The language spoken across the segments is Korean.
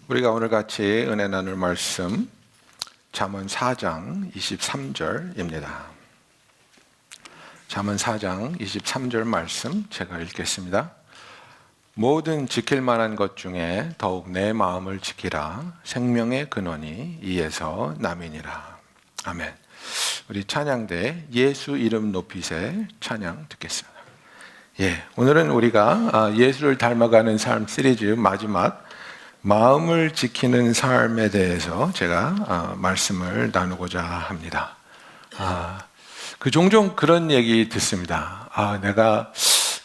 우리가 오늘 같이 은혜 나눌 말씀 잠언 4장 23절입니다. 잠언 4장 23절 말씀 제가 읽겠습니다. 모든 지킬 만한 것 중에 더욱 내 마음을 지키라. 생명의 근원이 이에서 남이니라. 아멘. 우리 찬양대 예수 이름 높이세 찬양 듣겠습니다. 오늘은 우리가 예수를 닮아가는 삶 시리즈 마지막 마음을 지키는 삶에 대해서 제가 말씀을 나누고자 합니다. 종종 그런 얘기 듣습니다. 내가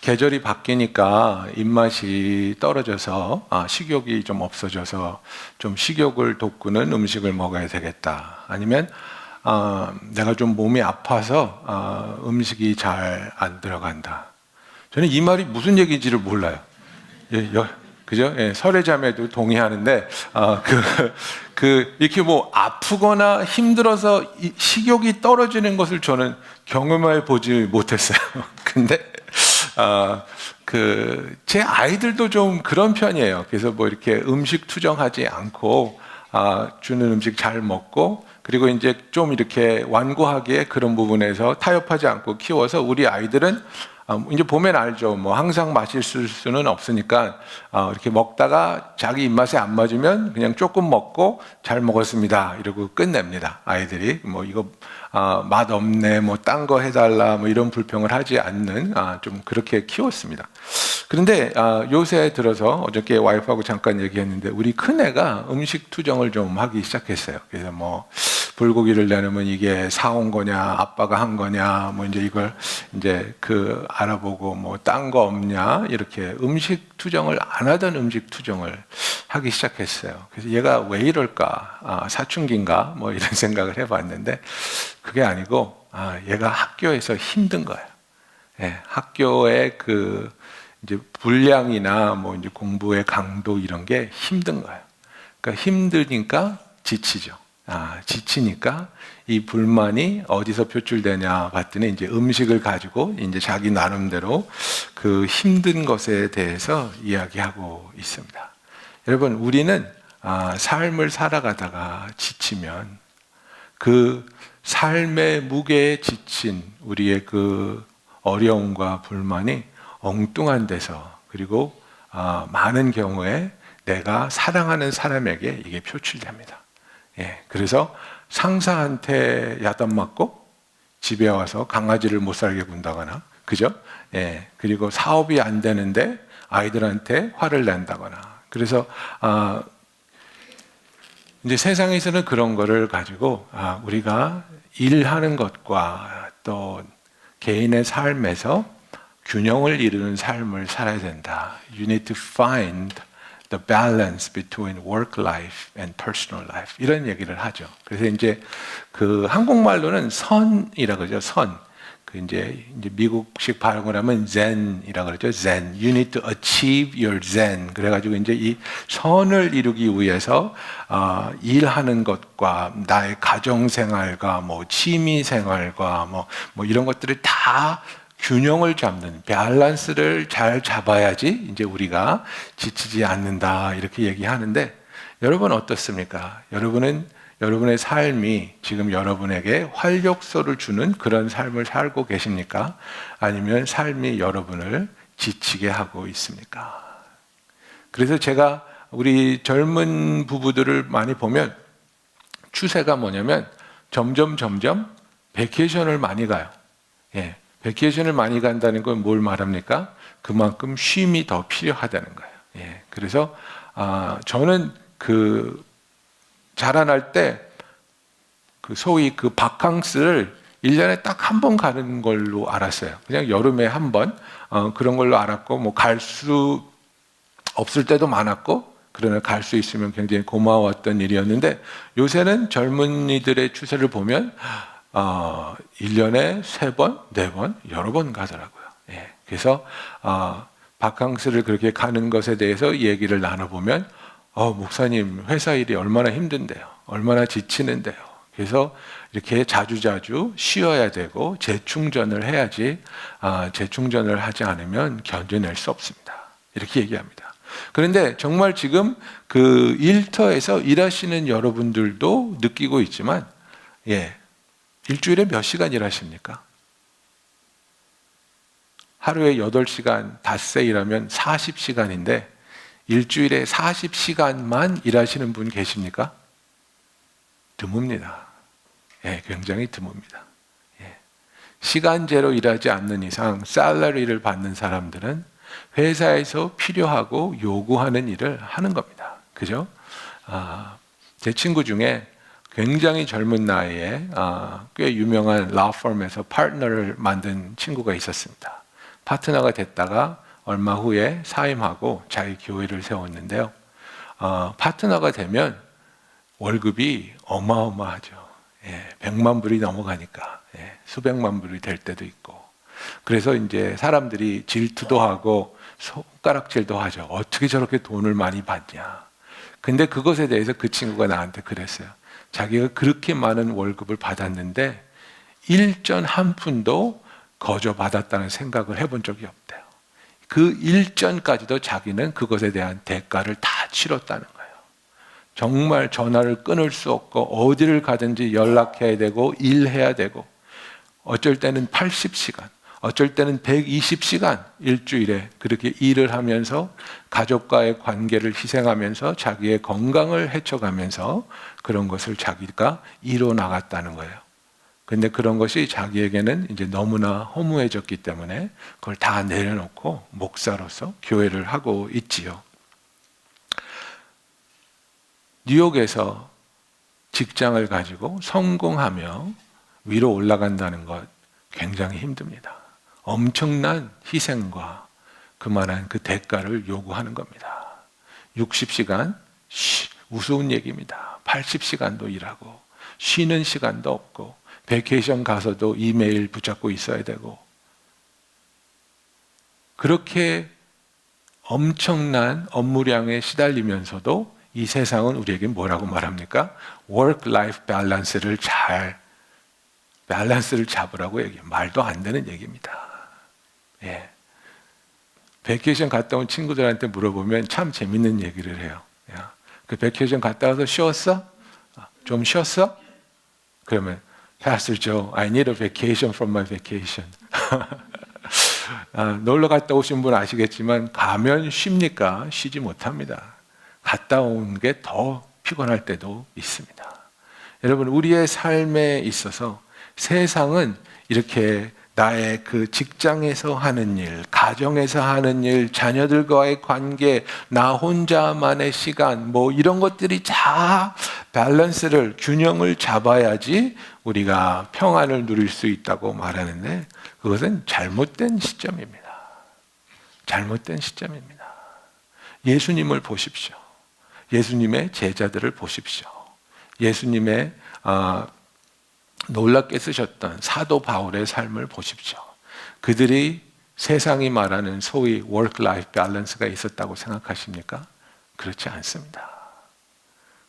계절이 바뀌니까 입맛이 떨어져서 식욕이 좀 없어져서 좀 식욕을 돋구는 음식을 먹어야 되겠다. 아니면 내가 좀 몸이 아파서 음식이 잘 안 들어간다. 저는 이 말이 무슨 얘기인지를 몰라요. 그죠? 설혜자매도 동의하는데, 이렇게 아프거나 힘들어서 식욕이 떨어지는 것을 저는 경험해 보지 못했어요. 근데, 제 아이들도 좀 그런 편이에요. 그래서 이렇게 음식 투정하지 않고, 주는 음식 잘 먹고, 그리고 이제 좀 이렇게 완고하게 그런 부분에서 타협하지 않고 키워서 우리 아이들은 이제 보면 알죠. 항상 맛있을 수는 없으니까 이렇게 먹다가 자기 입맛에 안 맞으면 그냥 조금 먹고 잘 먹었습니다 이러고 끝냅니다. 아이들이 이거 맛 없네, 딴 거 해달라 이런 불평을 하지 않는 좀 그렇게 키웠습니다. 그런데 요새 들어서 어저께 와이프하고 잠깐 얘기했는데 우리 큰애가 음식 투정을 좀 하기 시작했어요. 그래서 불고기를 내놓으면 이게 사온 거냐, 아빠가 한 거냐, 이걸 알아보고 딴 거 없냐, 이렇게 음식 투정을 안 하던 음식 투정을 하기 시작했어요. 그래서 얘가 왜 이럴까, 사춘기인가, 이런 생각을 해봤는데 그게 아니고, 얘가 학교에서 힘든 거예요. 학교의 이제 분량이나 이제 공부의 강도 이런 게 힘든 거예요. 그러니까 힘드니까 지치죠. 지치니까 이 불만이 어디서 표출되냐 봤더니 이제 음식을 가지고 이제 자기 나름대로 그 힘든 것에 대해서 이야기하고 있습니다. 여러분, 우리는 삶을 살아가다가 지치면 그 삶의 무게에 지친 우리의 그 어려움과 불만이 엉뚱한 데서 그리고 많은 경우에 내가 사랑하는 사람에게 이게 표출됩니다. 그래서 상사한테 야단 맞고 집에 와서 강아지를 못 살게 군다거나, 그죠? 그리고 사업이 안 되는데 아이들한테 화를 낸다거나. 그래서 이제 세상에서는 그런 거를 가지고 우리가 일하는 것과 또 개인의 삶에서 균형을 이루는 삶을 살아야 된다. You need to find the balance between work life and personal life. 이런 얘기를 하죠. 그래서 이제 한국말로는 선이라고 그러죠. 선. 이제 미국식 발음을 하면 zen이라고 그러죠. zen. You need to achieve your zen. 그래가지고 이제 이 선을 이루기 위해서 일하는 것과 나의 가정 생활과 취미 생활과 이런 것들을 다 균형을 잡는 밸런스를 잘 잡아야지 이제 우리가 지치지 않는다 이렇게 얘기하는데 여러분 어떻습니까? 여러분은 여러분의 삶이 지금 여러분에게 활력소를 주는 그런 삶을 살고 계십니까? 아니면 삶이 여러분을 지치게 하고 있습니까? 그래서 제가 우리 젊은 부부들을 많이 보면 추세가 뭐냐면 점점 베케이션을 많이 가요. 베케이션을 많이 간다는 건 뭘 말합니까? 그만큼 쉼이 더 필요하다는 거예요. 그래서 저는 자라날 때 소위 바캉스를 1년에 딱 한 번 가는 걸로 알았어요. 그냥 여름에 한 번 그런 걸로 알았고 갈 수 없을 때도 많았고 그러나 갈 수 있으면 굉장히 고마웠던 일이었는데 요새는 젊은이들의 추세를 보면 1년에 3번, 4번, 여러 번 가더라고요. 그래서 바캉스를 그렇게 가는 것에 대해서 얘기를 나눠보면 목사님 회사 일이 얼마나 힘든데요. 얼마나 지치는데요. 그래서 이렇게 자주자주 쉬어야 되고 재충전을 해야지 재충전을 하지 않으면 견뎌낼 수 없습니다. 이렇게 얘기합니다. 그런데 정말 지금 그 일터에서 일하시는 여러분들도 느끼고 있지만, 일주일에 몇 시간 일하십니까? 하루에 8시간 닷새 일하면 40시간인데 일주일에 40시간만 일하시는 분 계십니까? 드뭅니다. 굉장히 드뭅니다. 시간제로 일하지 않는 이상 샐러리를 받는 사람들은 회사에서 필요하고 요구하는 일을 하는 겁니다. 그죠? 제 친구 중에 굉장히 젊은 나이에 꽤 유명한 라펌에서 파트너를 만든 친구가 있었습니다. 파트너가 됐다가 얼마 후에 사임하고 자기 교회를 세웠는데요. 파트너가 되면 월급이 어마어마하죠. 100만 불이 넘어가니까 수백만 불이 될 때도 있고, 그래서 이제 사람들이 질투도 하고 손가락질도 하죠. 어떻게 저렇게 돈을 많이 받냐. 근데 그것에 대해서 그 친구가 나한테 그랬어요. 자기가 그렇게 많은 월급을 받았는데 일전 한 푼도 거저 받았다는 생각을 해본 적이 없대요. 그 일전까지도 자기는 그것에 대한 대가를 다 치렀다는 거예요. 정말 전화를 끊을 수 없고 어디를 가든지 연락해야 되고 일해야 되고, 어쩔 때는 80시간, 어쩔 때는 120시간 일주일에 그렇게 일을 하면서 가족과의 관계를 희생하면서 자기의 건강을 해쳐가면서 그런 것을 자기가 이뤄 나갔다는 거예요. 근데 그런 것이 자기에게는 이제 너무나 허무해졌기 때문에 그걸 다 내려놓고 목사로서 교회를 하고 있지요. 뉴욕에서 직장을 가지고 성공하며 위로 올라간다는 것 굉장히 힘듭니다. 엄청난 희생과 그만한 그 대가를 요구하는 겁니다. 60시간, 우스운 얘기입니다. 80시간도 일하고 쉬는 시간도 없고 베케이션 가서도 이메일 붙잡고 있어야 되고, 그렇게 엄청난 업무량에 시달리면서도 이 세상은 우리에게 뭐라고 말합니까? Work-life balance를 밸런스를 잡으라고 얘기해요. 말도 안 되는 얘기입니다. 베케이션 갔다 온 친구들한테 물어보면 참 재밌는 얘기를 해요. 야, 그 베케이션 갔다 와서 쉬었어? 좀 쉬었어? 그러면 Pastor Joe, I need a vacation from my vacation. 놀러 갔다 오신 분 아시겠지만 가면 쉽니까? 쉬지 못합니다. 갔다 온 게 더 피곤할 때도 있습니다. 여러분, 우리의 삶에 있어서 세상은 이렇게 나의 그 직장에서 하는 일, 가정에서 하는 일, 자녀들과의 관계, 나 혼자만의 시간, 뭐 이런 것들이 다 밸런스를, 균형을 잡아야지 우리가 평안을 누릴 수 있다고 말하는데, 그것은 잘못된 시점입니다. 잘못된 시점입니다. 예수님을 보십시오. 예수님의 제자들을 보십시오. 예수님의 놀랍게 쓰셨던 사도 바울의 삶을 보십시오. 그들이 세상이 말하는 소위 work-life balance가 있었다고 생각하십니까? 그렇지 않습니다.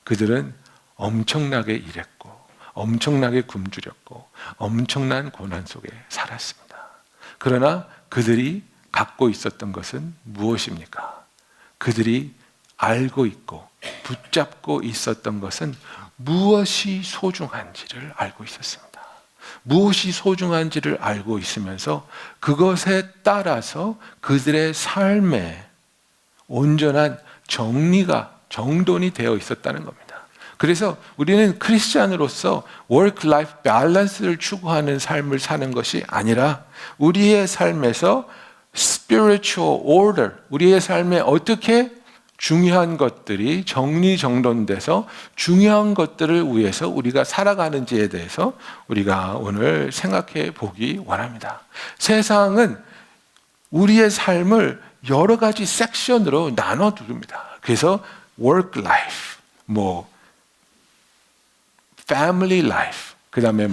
그들은 엄청나게 일했고 엄청나게 굶주렸고 엄청난 고난 속에 살았습니다. 그러나 그들이 갖고 있었던 것은 무엇입니까? 그들이 알고 있고 붙잡고 있었던 것은 무엇이 소중한지를 알고 있었습니다. 무엇이 소중한지를 알고 있으면서 그것에 따라서 그들의 삶에 온전한 정돈이 되어 있었다는 겁니다. 그래서 우리는 크리스찬으로서 work-life balance를 추구하는 삶을 사는 것이 아니라 우리의 삶에서 spiritual order, 우리의 삶에 어떻게 중요한 것들이 정리정돈돼서 중요한 것들을 위해서 우리가 살아가는지에 대해서 우리가 오늘 생각해 보기 원합니다. 세상은 우리의 삶을 여러 가지 섹션으로 나눠 두릅니다. 그래서 work life, family life, 그 다음에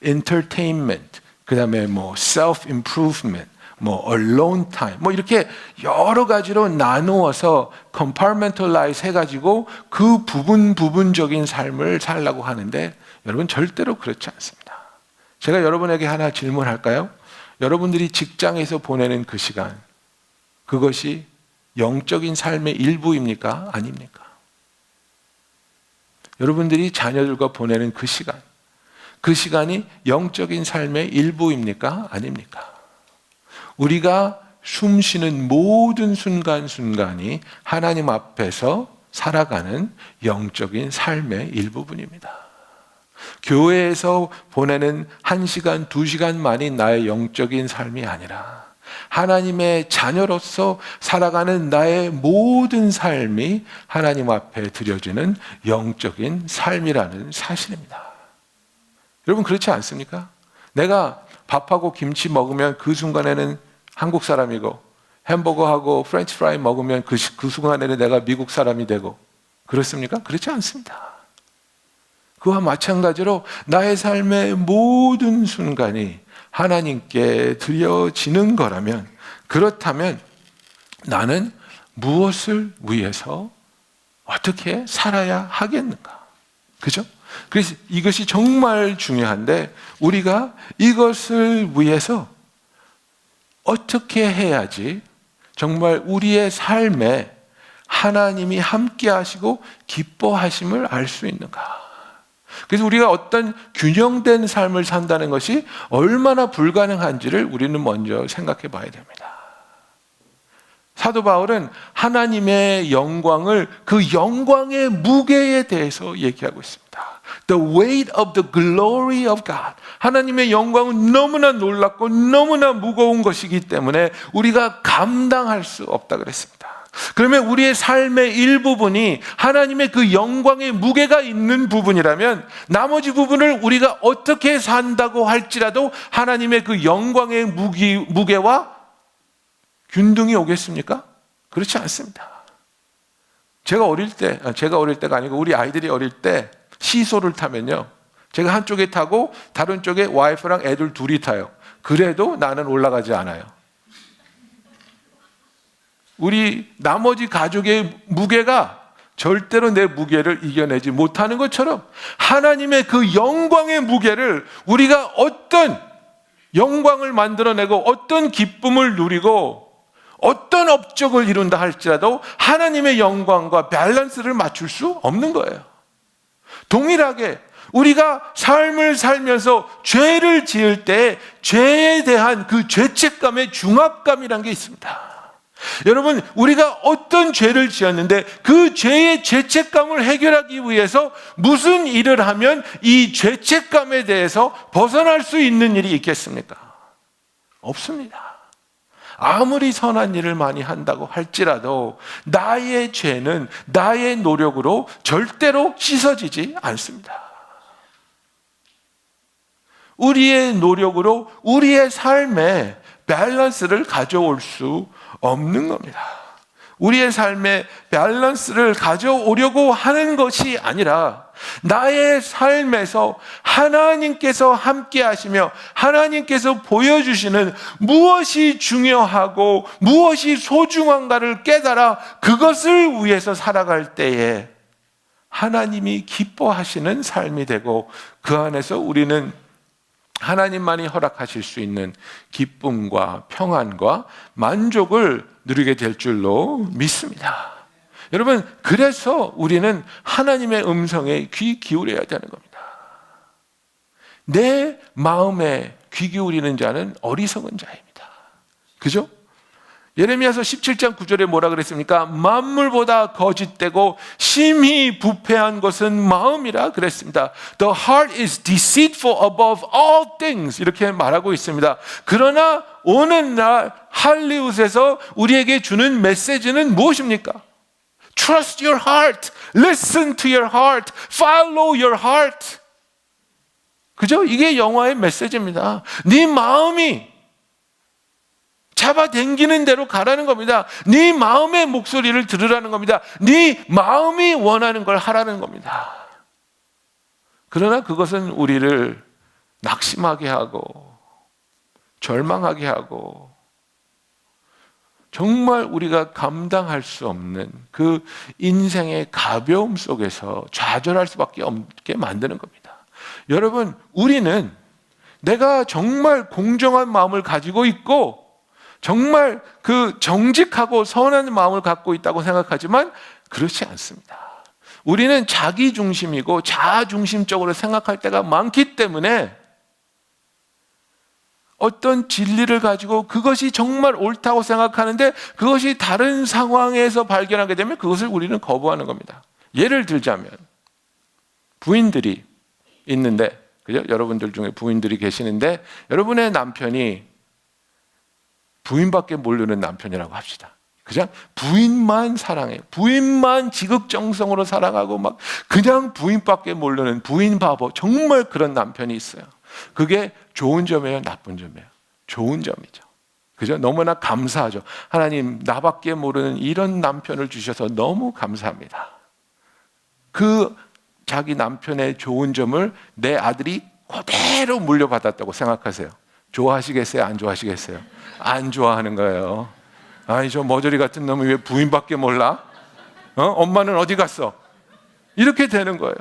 entertainment, 그 다음에 self improvement, alone time, 이렇게 여러 가지로 나누어서 compartmentalize 해가지고 그 부분적인 삶을 살라고 하는데 여러분 절대로 그렇지 않습니다. 제가 여러분에게 하나 질문할까요? 여러분들이 직장에서 보내는 그 시간, 그것이 영적인 삶의 일부입니까? 아닙니까? 여러분들이 자녀들과 보내는 그 시간이 영적인 삶의 일부입니까? 아닙니까? 우리가 숨 쉬는 모든 순간순간이 하나님 앞에서 살아가는 영적인 삶의 일부분입니다. 교회에서 보내는 1시간, 2시간만이 나의 영적인 삶이 아니라 하나님의 자녀로서 살아가는 나의 모든 삶이 하나님 앞에 드려지는 영적인 삶이라는 사실입니다. 여러분 그렇지 않습니까? 내가 밥하고 김치 먹으면 그 순간에는 한국 사람이고 햄버거하고 프렌치 프라이 먹으면 그 순간에는 내가 미국 사람이 되고 그렇습니까? 그렇지 않습니다. 그와 마찬가지로 나의 삶의 모든 순간이 하나님께 드려지는 거라면, 그렇다면 나는 무엇을 위해서 어떻게 살아야 하겠는가? 그죠? 그래서 이것이 정말 중요한데, 우리가 이것을 위해서 어떻게 해야지 정말 우리의 삶에 하나님이 함께 하시고 기뻐하심을 알 수 있는가? 그래서 우리가 어떤 균형된 삶을 산다는 것이 얼마나 불가능한지를 우리는 먼저 생각해 봐야 됩니다. 사도 바울은 하나님의 영광을, 그 영광의 무게에 대해서 얘기하고 있습니다. The weight of the glory of God. 하나님의 영광은 너무나 놀랍고 너무나 무거운 것이기 때문에 우리가 감당할 수 없다 그랬습니다. 그러면 우리의 삶의 일부분이 하나님의 그 영광의 무게가 있는 부분이라면 나머지 부분을 우리가 어떻게 산다고 할지라도 하나님의 그 영광의 무게와 균등이 오겠습니까? 그렇지 않습니다. 제가 어릴 때가 아니고 우리 아이들이 어릴 때 시소를 타면요, 제가 한쪽에 타고 다른 쪽에 와이프랑 애들 둘이 타요. 그래도 나는 올라가지 않아요. 우리 나머지 가족의 무게가 절대로 내 무게를 이겨내지 못하는 것처럼 하나님의 그 영광의 무게를 우리가 어떤 영광을 만들어내고 어떤 기쁨을 누리고 어떤 업적을 이룬다 할지라도 하나님의 영광과 밸런스를 맞출 수 없는 거예요. 동일하게 우리가 삶을 살면서 죄를 지을 때 죄에 대한 그 죄책감의 중압감이라는 게 있습니다. 여러분, 우리가 어떤 죄를 지었는데 그 죄의 죄책감을 해결하기 위해서 무슨 일을 하면 이 죄책감에 대해서 벗어날 수 있는 일이 있겠습니까? 없습니다. 아무리 선한 일을 많이 한다고 할지라도 나의 죄는 나의 노력으로 절대로 씻어지지 않습니다. 우리의 노력으로 우리의 삶에 밸런스를 가져올 수 없는 겁니다. 우리의 삶에 밸런스를 가져오려고 하는 것이 아니라 나의 삶에서 하나님께서 함께 하시며 하나님께서 보여주시는 무엇이 중요하고 무엇이 소중한가를 깨달아 그것을 위해서 살아갈 때에 하나님이 기뻐하시는 삶이 되고 그 안에서 우리는 하나님만이 허락하실 수 있는 기쁨과 평안과 만족을 누리게 될 줄로 믿습니다. 여러분, 그래서 우리는 하나님의 음성에 귀 기울여야 되는 겁니다. 내 마음에 귀 기울이는 자는 어리석은 자입니다. 그죠? 예레미야서 17장 9절에 뭐라 그랬습니까? 만물보다 거짓되고 심히 부패한 것은 마음이라 그랬습니다. The heart is deceitful above all things, 이렇게 말하고 있습니다. 그러나 오늘날 할리우드에서 우리에게 주는 메시지는 무엇입니까? Trust your heart, listen to your heart, follow your heart. 그죠? 이게 영화의 메시지입니다. 네 마음이 잡아당기는 대로 가라는 겁니다. 네 마음의 목소리를 들으라는 겁니다. 네 마음이 원하는 걸 하라는 겁니다. 그러나 그것은 우리를 낙심하게 하고 절망하게 하고 정말 우리가 감당할 수 없는 그 인생의 가벼움 속에서 좌절할 수밖에 없게 만드는 겁니다. 여러분, 우리는 내가 정말 공정한 마음을 가지고 있고 정말 그 정직하고 선한 마음을 갖고 있다고 생각하지만 그렇지 않습니다. 우리는 자기 중심이고 자아 중심적으로 생각할 때가 많기 때문에 어떤 진리를 가지고 그것이 정말 옳다고 생각하는데 그것이 다른 상황에서 발견하게 되면 그것을 우리는 거부하는 겁니다. 예를 들자면 부인들이 있는데, 그죠? 여러분들 중에 부인들이 계시는데 여러분의 남편이 부인밖에 모르는 남편이라고 합시다. 그냥 부인만 사랑해요. 부인만 지극정성으로 사랑하고 막 그냥 부인밖에 모르는 부인 바보, 정말 그런 남편이 있어요. 그게 좋은 점이에요, 나쁜 점이에요? 좋은 점이죠. 그죠? 너무나 감사하죠. 하나님, 나밖에 모르는 이런 남편을 주셔서 너무 감사합니다. 그 자기 남편의 좋은 점을 내 아들이 그대로 물려받았다고 생각하세요. 좋아하시겠어요? 안 좋아하시겠어요? 안 좋아하는 거예요. 아니, 저 머저리 같은 놈이 왜 부인밖에 몰라? 엄마는 어디 갔어? 이렇게 되는 거예요.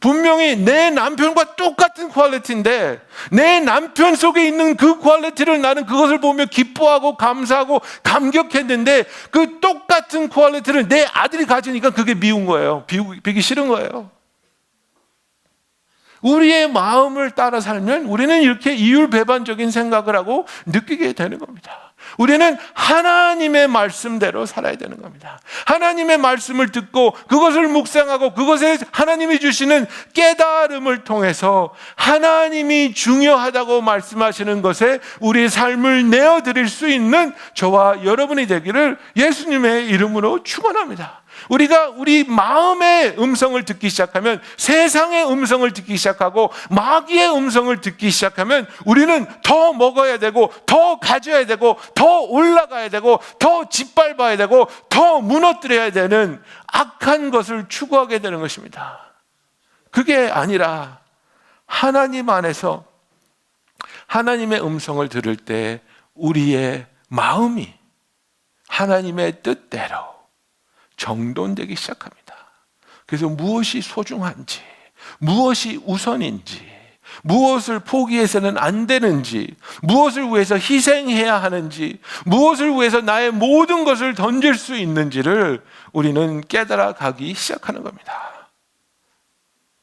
분명히 내 남편과 똑같은 퀄리티인데 내 남편 속에 있는 그 퀄리티를 나는 그것을 보며 기뻐하고 감사하고 감격했는데 그 똑같은 퀄리티를 내 아들이 가지니까 그게 미운 거예요. 비기 싫은 거예요. 우리의 마음을 따라 살면 우리는 이렇게 이율배반적인 생각을 하고 느끼게 되는 겁니다. 우리는 하나님의 말씀대로 살아야 되는 겁니다. 하나님의 말씀을 듣고 그것을 묵상하고 그것에 하나님이 주시는 깨달음을 통해서 하나님이 중요하다고 말씀하시는 것에 우리의 삶을 내어드릴 수 있는 저와 여러분이 되기를 예수님의 이름으로 축원합니다. 우리가 우리 마음의 음성을 듣기 시작하면 세상의 음성을 듣기 시작하고 마귀의 음성을 듣기 시작하면 우리는 더 먹어야 되고 더 가져야 되고 더 올라가야 되고 더 짓밟아야 되고 더 무너뜨려야 되는 악한 것을 추구하게 되는 것입니다. 그게 아니라 하나님 안에서 하나님의 음성을 들을 때 우리의 마음이 하나님의 뜻대로 정돈되기 시작합니다. 그래서 무엇이 소중한지, 무엇이 우선인지, 무엇을 포기해서는 안 되는지, 무엇을 위해서 희생해야 하는지, 무엇을 위해서 나의 모든 것을 던질 수 있는지를 우리는 깨달아 가기 시작하는 겁니다.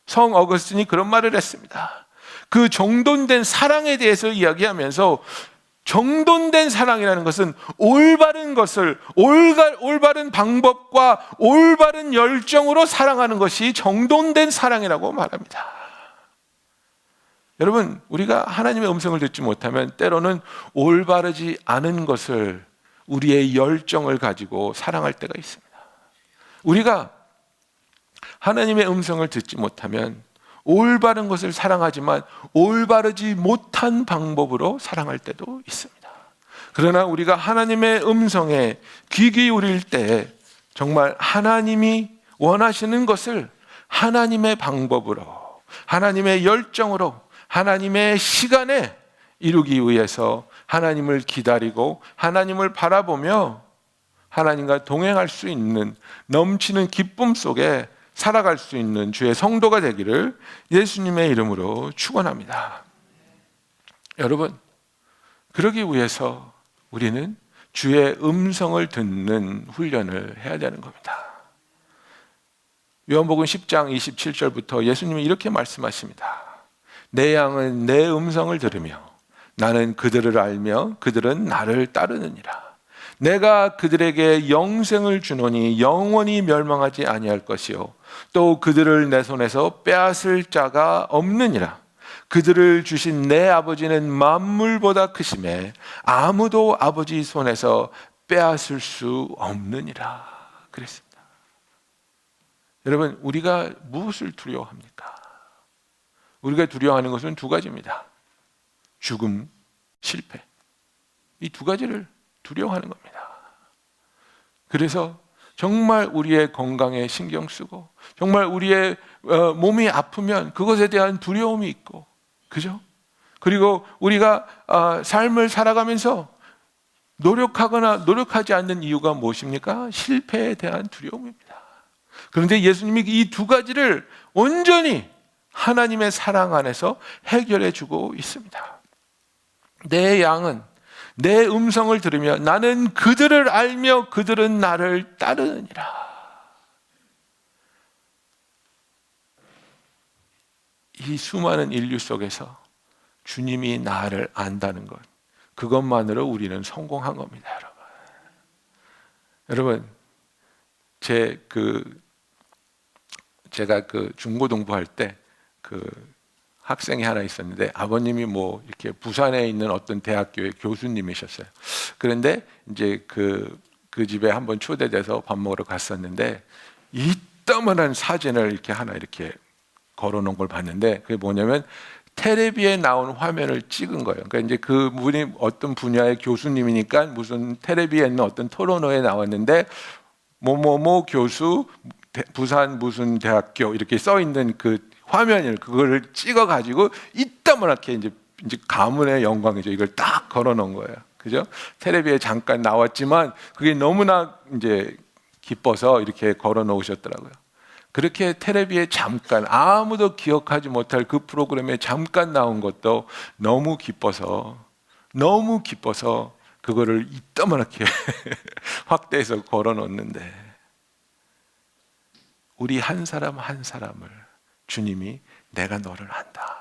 성 어거스틴이 그런 말을 했습니다. 그 정돈된 사랑에 대해서 이야기하면서 정돈된 사랑이라는 것은 올바른 것을 올바른 방법과 올바른 열정으로 사랑하는 것이 정돈된 사랑이라고 말합니다. 여러분, 우리가 하나님의 음성을 듣지 못하면 때로는 올바르지 않은 것을 우리의 열정을 가지고 사랑할 때가 있습니다. 우리가 하나님의 음성을 듣지 못하면 올바른 것을 사랑하지만 올바르지 못한 방법으로 사랑할 때도 있습니다. 그러나 우리가 하나님의 음성에 귀 기울일 때 정말 하나님이 원하시는 것을 하나님의 방법으로, 하나님의 열정으로, 하나님의 시간에 이루기 위해서 하나님을 기다리고 하나님을 바라보며 하나님과 동행할 수 있는 넘치는 기쁨 속에 살아갈 수 있는 주의 성도가 되기를 예수님의 이름으로 축원합니다. 여러분, 그러기 위해서 우리는 주의 음성을 듣는 훈련을 해야 되는 겁니다. 요한복음 10장 27절부터 예수님이 이렇게 말씀하십니다. 내 양은 내 음성을 들으며 나는 그들을 알며 그들은 나를 따르느니라. 내가 그들에게 영생을 주노니 영원히 멸망하지 아니할 것이요 또 그들을 내 손에서 빼앗을 자가 없느니라. 그들을 주신 내 아버지는 만물보다 크심에 아무도 아버지 손에서 빼앗을 수 없느니라 그랬습니다. 여러분, 우리가 무엇을 두려워합니까? 우리가 두려워하는 것은 두 가지입니다. 죽음, 실패. 이 두 가지를 두려워하는 겁니다. 그래서 정말 우리의 건강에 신경 쓰고 정말 우리의 몸이 아프면 그것에 대한 두려움이 있고, 그죠? 그리고 우리가 삶을 살아가면서 노력하거나 노력하지 않는 이유가 무엇입니까? 실패에 대한 두려움입니다. 그런데 예수님이 이 두 가지를 온전히 하나님의 사랑 안에서 해결해 주고 있습니다. 내 양은 내 음성을 들으며 나는 그들을 알며 그들은 나를 따르느니라. 이 수많은 인류 속에서 주님이 나를 안다는 것, 그것만으로 우리는 성공한 겁니다, 여러분. 제가 중고등부할 때 학생이 하나 있었는데 아버님이 이렇게 부산에 있는 어떤 대학교의 교수님이셨어요. 그런데 이제 그 집에 한번 초대돼서 밥 먹으러 갔었는데 이따만한 사진을 이렇게 하나 이렇게 걸어놓은 걸 봤는데 그게 뭐냐면 텔레비에 나온 화면을 찍은 거예요. 그러니까 이제 그분이 어떤 분야의 교수님이니까 무슨 텔레비에 있는 어떤 토론회에 나왔는데 뭐뭐뭐 교수 부산 무슨 대학교 이렇게 써 있는 그 화면을 그거를 찍어 가지고 이따만하게 이제 가문의 영광이죠. 이걸 딱 걸어 놓은 거예요. 그죠? 텔레비에 잠깐 나왔지만 그게 너무나 이제 기뻐서 이렇게 걸어 놓으셨더라고요. 그렇게 텔레비에 잠깐 아무도 기억하지 못할 그 프로그램에 잠깐 나온 것도 너무 기뻐서 그거를 이따만하게 확대해서 걸어 놓는데 우리 한 사람 한 사람을 주님이 내가 너를 안다.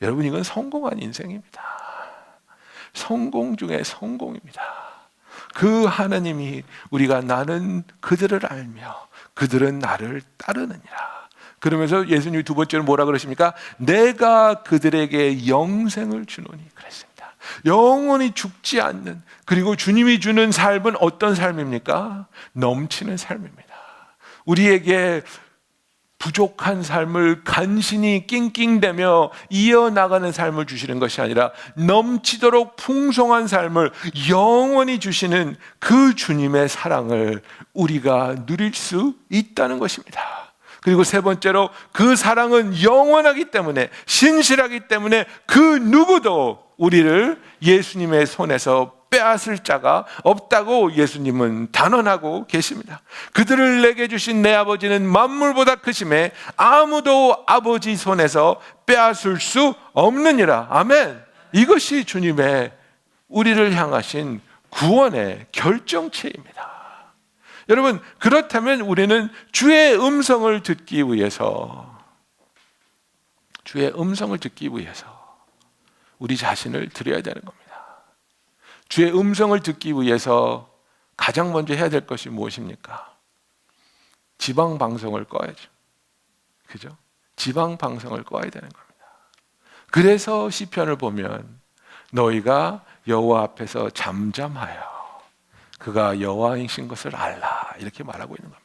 여러분, 이건 성공한 인생입니다. 성공 중에 성공입니다. 그 하나님이 우리가 나는 그들을 알며 그들은 나를 따르느니라. 그러면서 예수님이 두 번째로 뭐라 그러십니까? 내가 그들에게 영생을 주노니 그랬습니다. 영원히 죽지 않는, 그리고 주님이 주는 삶은 어떤 삶입니까? 넘치는 삶입니다. 우리에게 부족한 삶을 간신히 낑낑대며 이어나가는 삶을 주시는 것이 아니라 넘치도록 풍성한 삶을 영원히 주시는 그 주님의 사랑을 우리가 누릴 수 있다는 것입니다. 그리고 세 번째로 그 사랑은 영원하기 때문에, 신실하기 때문에 그 누구도 우리를 예수님의 손에서 빼앗을 자가 없다고 예수님은 단언하고 계십니다. 그들을 내게 주신 내 아버지는 만물보다 크심에 아무도 아버지 손에서 빼앗을 수 없느니라. 아멘. 이것이 주님의 우리를 향하신 구원의 결정체입니다. 여러분, 그렇다면 우리는 주의 음성을 듣기 위해서 우리 자신을 드려야 되는 겁니다. 주의 음성을 듣기 위해서 가장 먼저 해야 될 것이 무엇입니까? 지방 방송을 꺼야죠. 그죠? 지방 방송을 꺼야 되는 겁니다. 그래서 시편을 보면 너희가 여호와 앞에서 잠잠하여 그가 여호와이신 것을 알라, 이렇게 말하고 있는 겁니다.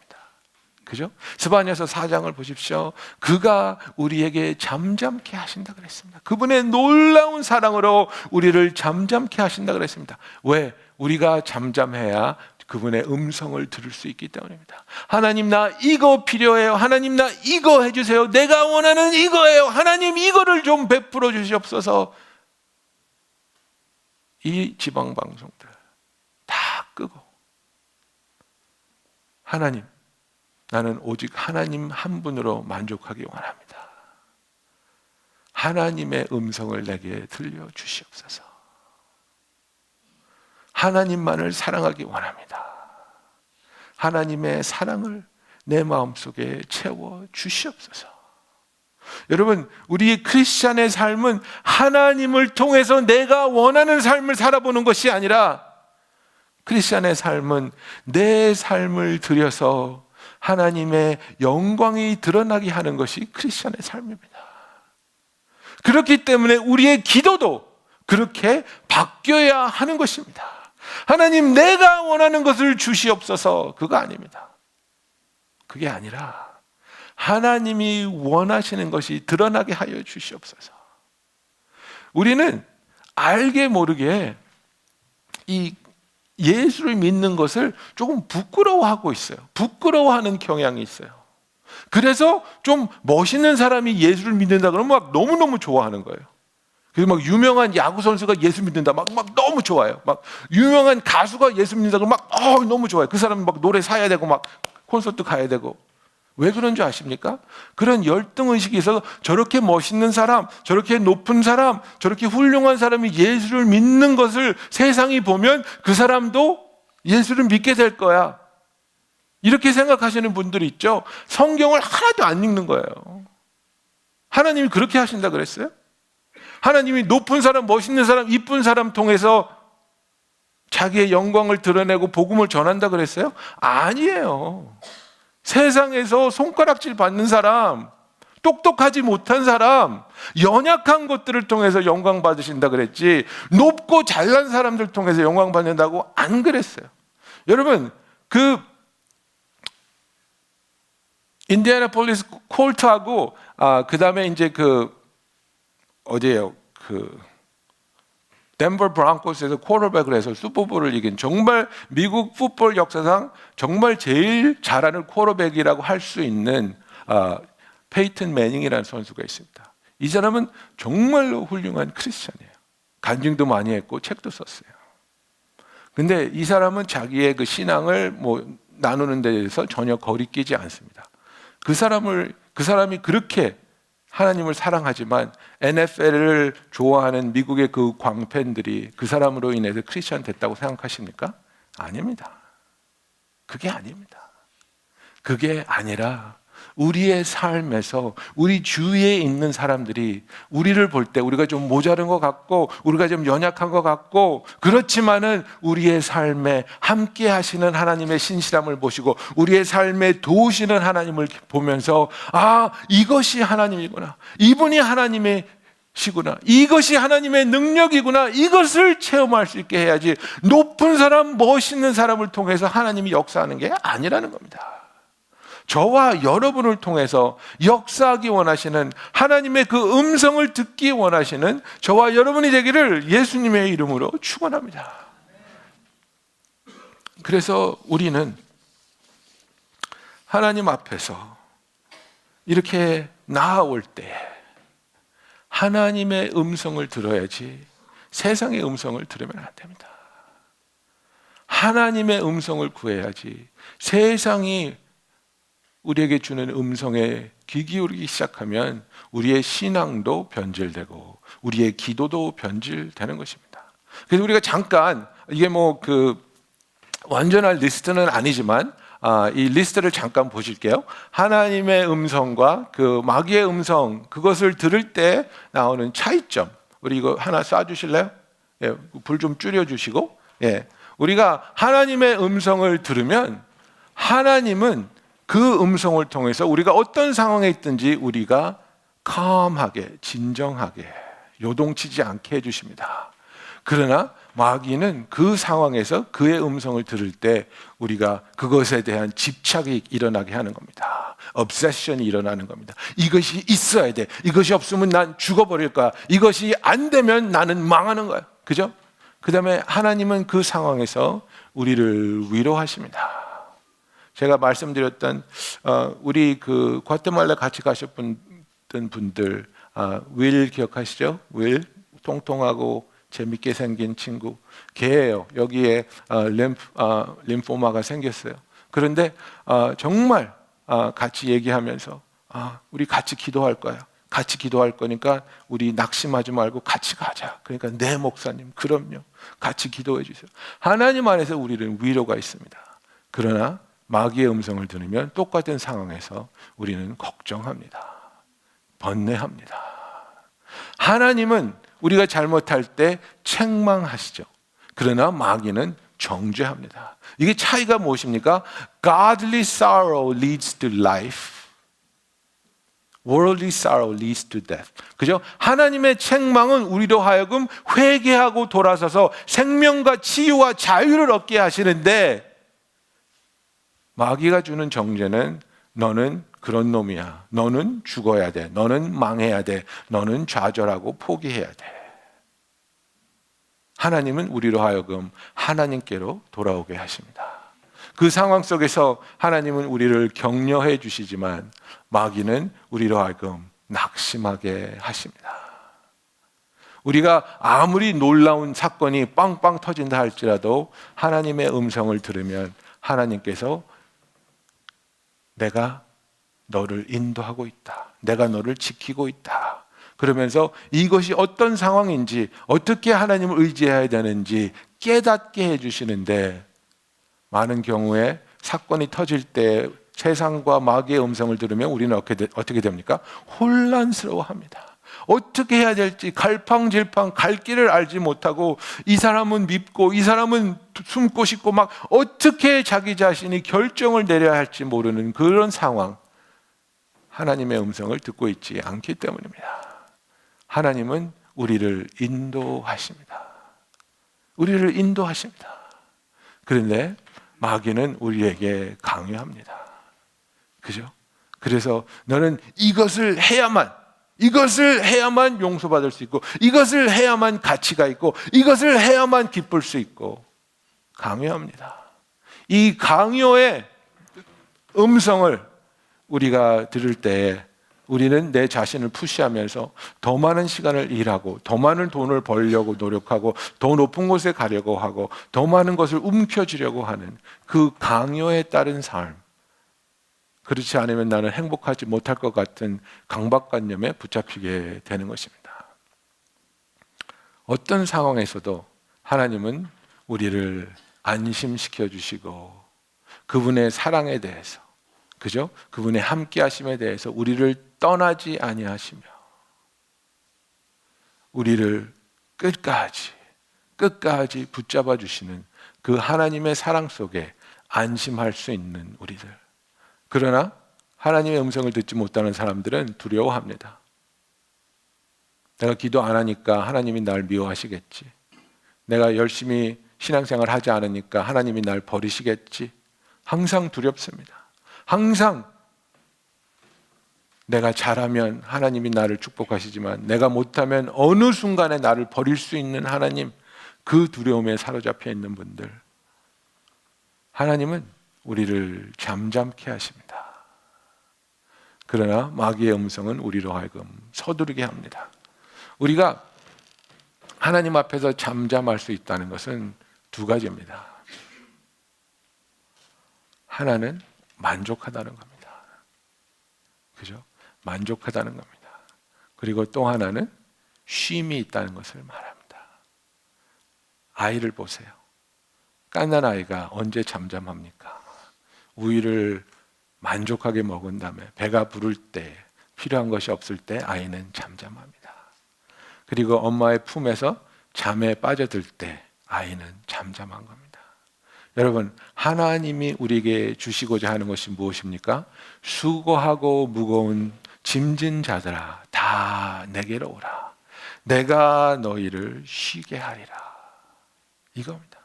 그죠? 스바냐서 4장을 보십시오. 그가 우리에게 잠잠케 하신다 그랬습니다. 그분의 놀라운 사랑으로 우리를 잠잠케 하신다 그랬습니다. 왜? 우리가 잠잠해야 그분의 음성을 들을 수 있기 때문입니다. 하나님, 나 이거 필요해요. 하나님, 나 이거 해주세요. 내가 원하는 이거예요. 하나님, 이거를 좀 베풀어 주시옵소서. 이 지방방송들 다 끄고, 하나님, 나는 오직 하나님 한 분으로 만족하기 원합니다. 하나님의 음성을 내게 들려주시옵소서. 하나님만을 사랑하기 원합니다. 하나님의 사랑을 내 마음속에 채워주시옵소서. 여러분, 우리 크리스찬의 삶은 하나님을 통해서 내가 원하는 삶을 살아보는 것이 아니라, 크리스찬의 삶은 내 삶을 들여서 하나님의 영광이 드러나게 하는 것이 크리스찬의 삶입니다. 그렇기 때문에 우리의 기도도 그렇게 바뀌어야 하는 것입니다. 하나님, 내가 원하는 것을 주시옵소서. 그거 아닙니다. 그게 아니라 하나님이 원하시는 것이 드러나게 하여 주시옵소서. 우리는 알게 모르게 이 예수를 믿는 것을 조금 부끄러워하고 있어요. 부끄러워하는 경향이 있어요. 그래서 좀 멋있는 사람이 예수를 믿는다 그러면 막 너무너무 좋아하는 거예요. 그래서 막 유명한 야구 선수가 예수 믿는다 막 너무 좋아요. 막 유명한 가수가 예수 믿는다 그러면 막 너무 좋아요. 그 사람은 막 노래 사야 되고 막 콘서트 가야 되고 왜 그런 줄 아십니까? 그런 열등의식이 있어서 저렇게 멋있는 사람, 저렇게 높은 사람, 저렇게 훌륭한 사람이 예수를 믿는 것을 세상이 보면 그 사람도 예수를 믿게 될 거야. 이렇게 생각하시는 분들이 있죠. 성경을 하나도 안 읽는 거예요. 하나님이 그렇게 하신다 그랬어요? 하나님이 높은 사람, 멋있는 사람, 이쁜 사람 통해서 자기의 영광을 드러내고 복음을 전한다 그랬어요? 아니에요. 세상에서 손가락질 받는 사람, 똑똑하지 못한 사람, 연약한 것들을 통해서 영광 받으신다 그랬지, 높고 잘난 사람들 통해서 영광 받는다고 안 그랬어요. 여러분, 인디애나폴리스 콜트하고 그 다음에 이제 어디예요? 덴버 브랑코스에서 쿼터백을 해서 슈퍼볼을 이긴, 정말 미국 풋볼 역사상 정말 제일 잘하는 쿼터백이라고 할 수 있는 페이튼 매닝이라는 선수가 있습니다. 이 사람은 정말로 훌륭한 크리스찬이에요. 간증도 많이 했고 책도 썼어요. 근데 이 사람은 자기의 그 신앙을 나누는 데 대해서 전혀 거리끼지 않습니다. 그 사람이 그렇게 하나님을 사랑하지만 NFL을 좋아하는 미국의 그 광팬들이 그 사람으로 인해서 크리스찬 됐다고 생각하십니까? 아닙니다. 그게 아닙니다. 그게 아니라 우리의 삶에서 우리 주위에 있는 사람들이 우리를 볼 때 우리가 좀 모자른 것 같고 우리가 좀 연약한 것 같고, 그렇지만은 우리의 삶에 함께 하시는 하나님의 신실함을 보시고 우리의 삶에 도우시는 하나님을 보면서 이것이 하나님이구나, 이분이 하나님의 시구나, 이것이 하나님의 능력이구나, 이것을 체험할 수 있게 해야지 높은 사람, 멋있는 사람을 통해서 하나님이 역사하는 게 아니라는 겁니다. 저와 여러분을 통해서 역사하기 원하시는 하나님의 그 음성을 듣기 원하시는 저와 여러분이 되기를 예수님의 이름으로 축원합니다. 그래서 우리는 하나님 앞에서 이렇게 나아올 때 하나님의 음성을 들어야지 세상의 음성을 들으면 안 됩니다. 하나님의 음성을 구해야지 세상이 우리에게 주는 음성에 귀 기울이기 시작하면 우리의 신앙도 변질되고 우리의 기도도 변질되는 것입니다. 그래서 우리가 잠깐, 이게 완전한 리스트는 아니지만 이 리스트를 잠깐 보실게요. 하나님의 음성과 그 마귀의 음성, 그것을 들을 때 나오는 차이점, 우리 이거 하나 쏴주실래요? 예, 불 좀 줄여주시고. 예, 우리가 하나님의 음성을 들으면 하나님은 그 음성을 통해서 우리가 어떤 상황에 있든지 우리가 calm하게, 진정하게, 요동치지 않게 해주십니다. 그러나 마귀는 그 상황에서 그의 음성을 들을 때 우리가 그것에 대한 집착이 일어나게 하는 겁니다. obsession이 일어나는 겁니다. 이것이 있어야 돼. 이것이 없으면 난 죽어버릴 거야. 이것이 안 되면 나는 망하는 거야. 그죠? 그 다음에 하나님은 그 상황에서 우리를 위로하십니다. 제가 말씀드렸던 우리 과테말라 같이 가셨던 분들, 윌 기억하시죠? 윌, 통통하고 재밌게 생긴 친구, 걔예요. 여기에 림포마가 생겼어요. 그런데 정말 같이 얘기하면서 우리 같이 기도할 거야. 같이 기도할 거니까 우리 낙심하지 말고 같이 가자. 그러니까 네 목사님, 그럼요. 같이 기도해 주세요. 하나님 안에서 우리는 위로가 있습니다. 그러나 마귀의 음성을 들으면 똑같은 상황에서 우리는 걱정합니다. 번뇌합니다. 하나님은 우리가 잘못할 때 책망하시죠. 그러나 마귀는 정죄합니다. 이게 차이가 무엇입니까? Godly sorrow leads to life. Worldly sorrow leads to death. 그죠? 하나님의 책망은 우리로 하여금 회개하고 돌아서서 생명과 치유와 자유를 얻게 하시는데, 마귀가 주는 정죄는 너는 그런 놈이야. 너는 죽어야 돼. 너는 망해야 돼. 너는 좌절하고 포기해야 돼. 하나님은 우리로 하여금 하나님께로 돌아오게 하십니다. 그 상황 속에서 하나님은 우리를 격려해 주시지만 마귀는 우리로 하여금 낙심하게 하십니다. 우리가 아무리 놀라운 사건이 빵빵 터진다 할지라도 하나님의 음성을 들으면 하나님께서 내가 너를 인도하고 있다. 내가 너를 지키고 있다. 그러면서 이것이 어떤 상황인지, 어떻게 하나님을 의지해야 되는지 깨닫게 해주시는데, 많은 경우에 사건이 터질 때 세상과 마귀의 음성을 들으면 우리는 어떻게 됩니까? 혼란스러워합니다. 어떻게 해야 될지 갈팡질팡 갈 길을 알지 못하고, 이 사람은 믿고 이 사람은 숨고 싶고, 막 어떻게 자기 자신이 결정을 내려야 할지 모르는 그런 상황, 하나님의 음성을 듣고 있지 않기 때문입니다. 하나님은 우리를 인도하십니다. 우리를 인도하십니다. 그런데 마귀는 우리에게 강요합니다. 그죠? 그래서 너는 이것을 해야만 용서받을 수 있고, 이것을 해야만 가치가 있고, 이것을 해야만 기쁠 수 있고, 강요합니다. 이 강요의 음성을 우리가 들을 때 우리는 내 자신을 푸시하면서 더 많은 시간을 일하고, 더 많은 돈을 벌려고 노력하고, 더 높은 곳에 가려고 하고, 더 많은 것을 움켜쥐려고 하는 그 강요에 따른 삶, 그렇지 않으면 나는 행복하지 못할 것 같은 강박관념에 붙잡히게 되는 것입니다. 어떤 상황에서도 하나님은 우리를 안심시켜 주시고, 그분의 사랑에 대해서, 그죠? 그분의 함께 하심에 대해서 우리를 떠나지 아니하시며, 우리를 끝까지 붙잡아 주시는 그 하나님의 사랑 속에 안심할 수 있는 우리들. 그러나 하나님의 음성을 듣지 못하는 사람들은 두려워합니다. 내가 기도 안 하니까 하나님이 날 미워하시겠지. 내가 열심히 신앙생활 하지 않으니까 하나님이 날 버리시겠지. 항상 두렵습니다. 항상 내가 잘하면 하나님이 나를 축복하시지만, 내가 못하면 어느 순간에 나를 버릴 수 있는 하나님, 그 두려움에 사로잡혀 있는 분들, 하나님은 우리를 잠잠케 하십니다. 그러나 마귀의 음성은 우리로 하여금 서두르게 합니다. 우리가 하나님 앞에서 잠잠할 수 있다는 것은 두 가지입니다. 하나는 만족하다는 겁니다. 그죠? 만족하다는 겁니다. 그리고 또 하나는 쉼이 있다는 것을 말합니다. 아이를 보세요. 갓난 아이가 언제 잠잠합니까? 우유를 만족하게 먹은 다음에 배가 부를 때, 필요한 것이 없을 때 아이는 잠잠합니다. 그리고 엄마의 품에서 잠에 빠져들 때 아이는 잠잠한 겁니다. 여러분, 하나님이 우리에게 주시고자 하는 것이 무엇입니까? 수고하고 무거운 짐진 자들아, 다 내게로 오라. 내가 너희를 쉬게 하리라. 이겁니다.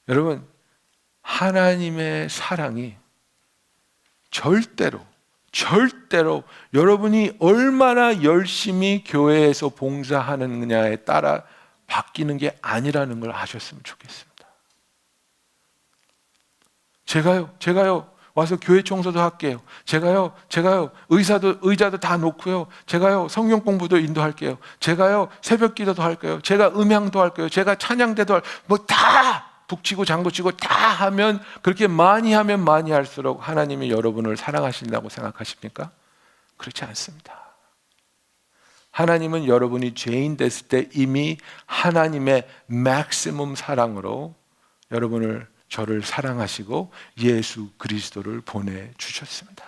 여러분, 하나님의 사랑이 절대로 여러분이 얼마나 열심히 교회에서 봉사하느냐에 따라 바뀌는 게 아니라는 걸 아셨으면 좋겠습니다. 제가요 와서 교회 청소도 할게요. 제가요 의자도 다 놓고요. 제가요 성경 공부도 인도할게요. 제가요 새벽 기도도 할게요. 제가 음향도 할게요. 제가 찬양대도 다 북치고 장구치고 다 하면, 그렇게 많이 하면 많이 할수록 하나님이 여러분을 사랑하신다고 생각하십니까? 그렇지 않습니다. 하나님은 여러분이 죄인 됐을 때 이미 하나님의 맥시멈 사랑으로 저를 사랑하시고 예수 그리스도를 보내주셨습니다.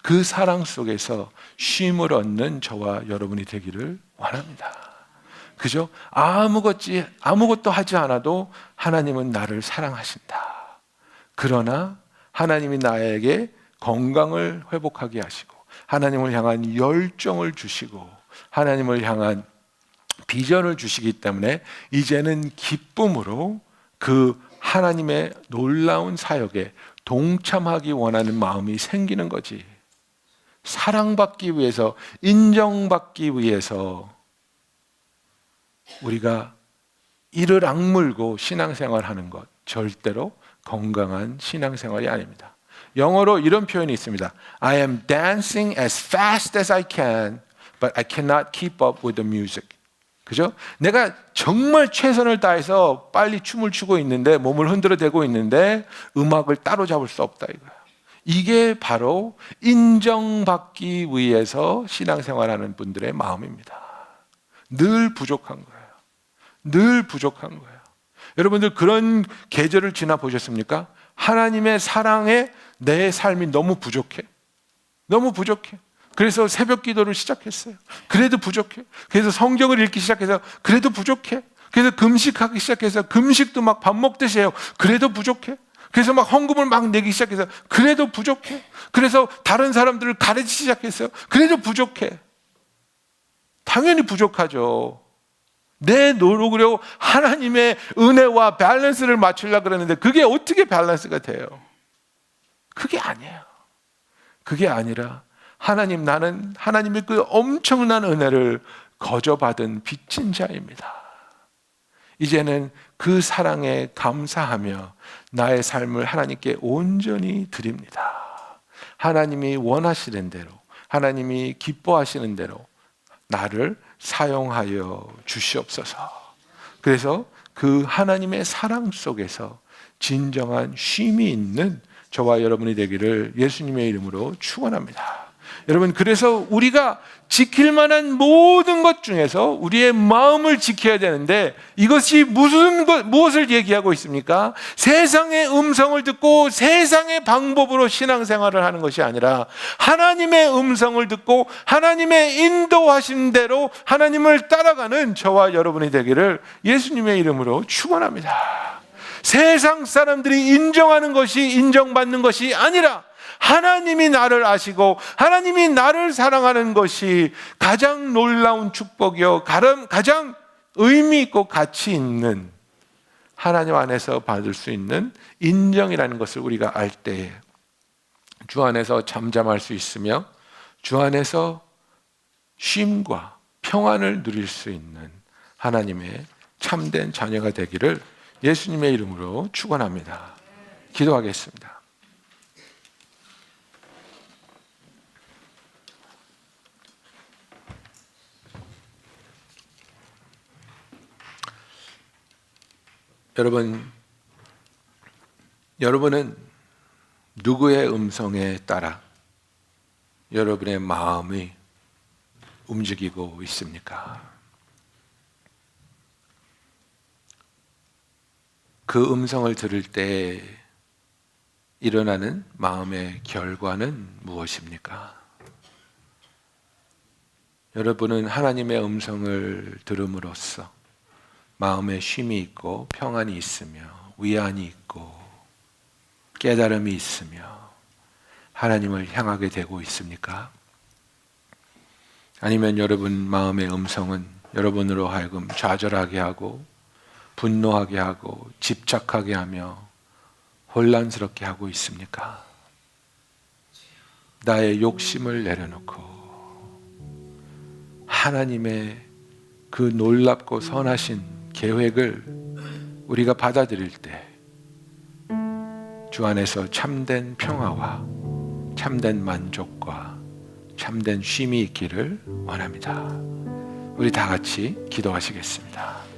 그 사랑 속에서 쉼을 얻는 저와 여러분이 되기를 원합니다. 그죠? 아무것도 하지 않아도 하나님은 나를 사랑하신다. 그러나 하나님이 나에게 건강을 회복하게 하시고, 하나님을 향한 열정을 주시고, 하나님을 향한 비전을 주시기 때문에 이제는 기쁨으로 그 하나님의 놀라운 사역에 동참하기 원하는 마음이 생기는 거지. 사랑받기 위해서, 인정받기 위해서 우리가 이를 악물고 신앙생활하는 것, 절대로 건강한 신앙생활이 아닙니다. 영어로 이런 표현이 있습니다. I am dancing as fast as I can, but I cannot keep up with the music. 그죠? 내가 정말 최선을 다해서 빨리 춤을 추고 있는데, 몸을 흔들어 대고 있는데 음악을 따로잡을 수 없다 이거야. 이게 바로 인정받기 위해서 신앙생활하는 분들의 마음입니다. 늘 부족한 거예요. 늘 부족한 거예요. 여러분들 그런 계절을 지나 보셨습니까? 하나님의 사랑에 내 삶이 너무 부족해. 너무 부족해. 그래서 새벽 기도를 시작했어요. 그래도 부족해. 그래서 성경을 읽기 시작해서 그래도 부족해. 그래서 금식하기 시작해서 금식도 막 밥 먹듯이 해요. 그래도 부족해. 그래서 막 헌금을 막 내기 시작해서 그래도 부족해. 그래서 다른 사람들을 가르치기 시작했어요. 그래도 부족해. 당연히 부족하죠. 내 노력으로 하나님의 은혜와 밸런스를 맞추려고 그러는데 그게 어떻게 밸런스가 돼요? 그게 아니에요. 그게 아니라 나는 하나님의 그 엄청난 은혜를 거저받은 빚진 자입니다. 이제는 그 사랑에 감사하며 나의 삶을 하나님께 온전히 드립니다. 하나님이 원하시는 대로, 하나님이 기뻐하시는 대로 나를 사용하여 주시옵소서. 그래서 그 하나님의 사랑 속에서 진정한 쉼이 있는 저와 여러분이 되기를 예수님의 이름으로 축원합니다. 여러분, 그래서 우리가 지킬 만한 모든 것 중에서 우리의 마음을 지켜야 되는데 이것이 무엇을 얘기하고 있습니까? 세상의 음성을 듣고 세상의 방법으로 신앙생활을 하는 것이 아니라 하나님의 음성을 듣고 하나님의 인도하신 대로 하나님을 따라가는 저와 여러분이 되기를 예수님의 이름으로 축원합니다. 세상 사람들이 인정하는 것이 인정받는 것이 아니라 하나님이 나를 아시고 하나님이 나를 사랑하는 것이 가장 놀라운 축복이요, 가장 의미 있고 가치 있는 하나님 안에서 받을 수 있는 인정이라는 것을 우리가 알 때에 주 안에서 잠잠할 수 있으며 주 안에서 쉼과 평안을 누릴 수 있는 하나님의 참된 자녀가 되기를 예수님의 이름으로 축원합니다. 기도하겠습니다. 여러분은 누구의 음성에 따라 여러분의 마음이 움직이고 있습니까? 그 음성을 들을 때 일어나는 마음의 결과는 무엇입니까? 여러분은 하나님의 음성을 들음으로써 마음에 쉼이 있고 평안이 있으며 위안이 있고 깨달음이 있으며 하나님을 향하게 되고 있습니까? 아니면 여러분 마음의 음성은 여러분으로 하여금 좌절하게 하고 분노하게 하고 집착하게 하며 혼란스럽게 하고 있습니까? 나의 욕심을 내려놓고 하나님의 그 놀랍고 선하신 계획을 우리가 받아들일 때 주 안에서 참된 평화와 참된 만족과 참된 쉼이 있기를 원합니다. 우리 다 같이 기도하시겠습니다.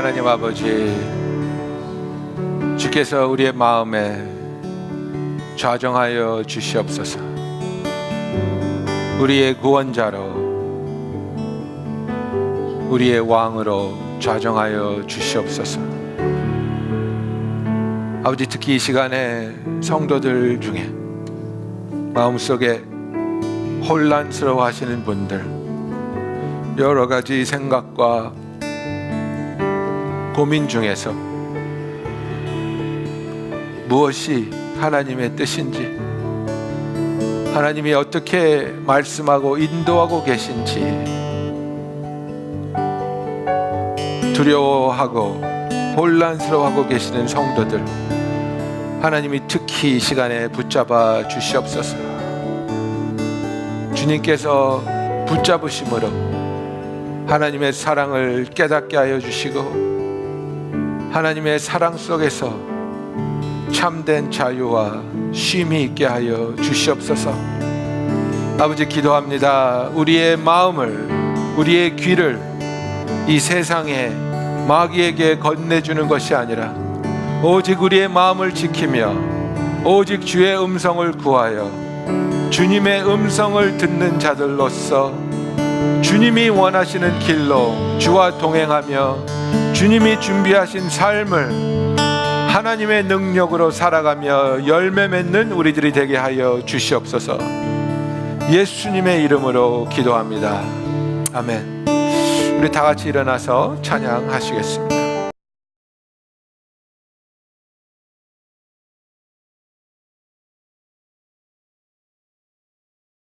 하나님 아버지, 주께서 우리의 마음에 좌정하여 주시옵소서. 우리의 구원자로, 우리의 왕으로 좌정하여 주시옵소서. 아버지, 특히 이 시간에 성도들 중에 마음속에 혼란스러워 하시는 분들, 여러 가지 생각과 고민 중에서 무엇이 하나님의 뜻인지, 하나님이 어떻게 말씀하고 인도하고 계신지 두려워하고 혼란스러워하고 계시는 성도들, 하나님이 특히 이 시간에 붙잡아 주시옵소서. 주님께서 붙잡으심으로 하나님의 사랑을 깨닫게 하여 주시고, 하나님의 사랑 속에서 참된 자유와 쉼이 있게 하여 주시옵소서. 아버지, 기도합니다. 우리의 마음을, 우리의 귀를 이 세상에 마귀에게 건네주는 것이 아니라 오직 우리의 마음을 지키며 오직 주의 음성을 구하여 주님의 음성을 듣는 자들로서 주님이 원하시는 길로 주와 동행하며 주님이 준비하신 삶을 하나님의 능력으로 살아가며 열매 맺는 우리들이 되게 하여 주시옵소서. 예수님의 이름으로 기도합니다. 아멘. 우리 다 같이 일어나서 찬양하시겠습니다.